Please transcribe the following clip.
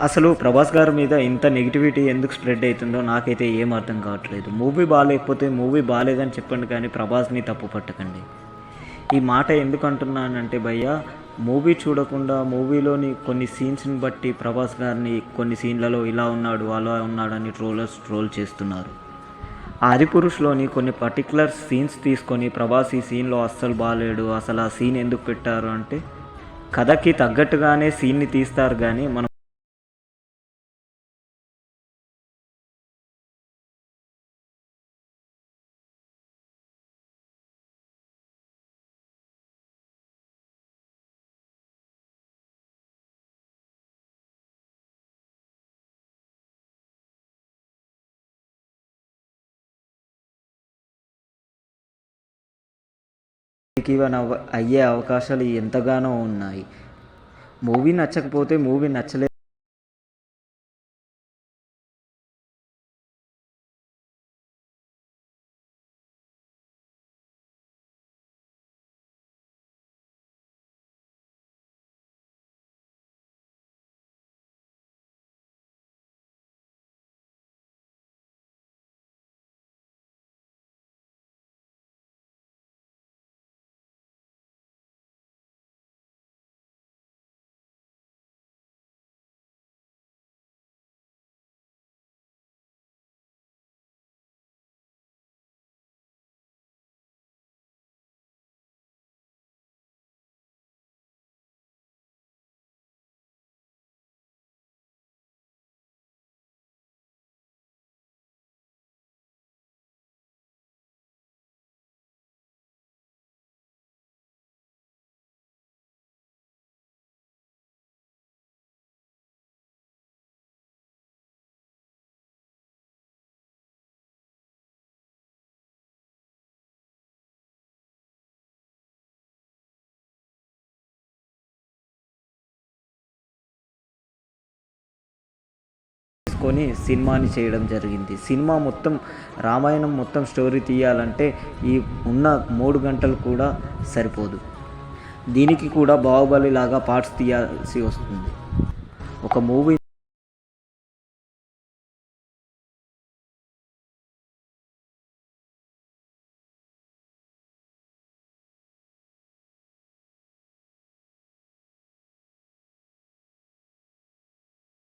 అసలు ప్రభాస్ గారి మీద ఇంత నెగిటివిటీ ఎందుకు స్ప్రెడ్ అవుతుందో నాకైతే ఏం అర్థం కావట్లేదు. మూవీ బాగాలేకపోతే మూవీ బాగాలేదని చెప్పండి, కానీ ప్రభాస్ని తప్పు పట్టకండి. ఈ మాట ఎందుకు అంటున్నానంటే భయ్య, మూవీ చూడకుండా మూవీలోని కొన్ని సీన్స్ని బట్టి ప్రభాస్ గారిని కొన్ని సీన్లలో ఇలా ఉన్నాడు అలా ఉన్నాడని ట్రోలర్స్ ట్రోల్ చేస్తున్నారు. ఆదిపురుష్లోని కొన్ని పర్టికులర్ సీన్స్ తీసుకొని ప్రభాస్ ఈ సీన్లో అస్సలు బాగాలేడు, అసలు ఆ సీన్ ఎందుకు పెట్టారు అంటే కథకి తగ్గట్టుగానే సీన్ని తీస్తారు, కానీ మనం ఈవెన్ అయ్యే అవకాశాలు ఎంతగానో ఉన్నాయి. మూవీ నచ్చకపోతే మూవీ నచ్చలేదు కొని సినిమాని చేయడం జరిగింది. సినిమా మొత్తం రామాయణం మొత్తం స్టోరీ తీయాలంటే ఈ ఉన్న 3 గంటలు కూడా సరిపోదు. దీనికి కూడా బాహుబలి లాగా పార్ట్స్ తీయాల్సి వస్తుంది. ఒక మూవీ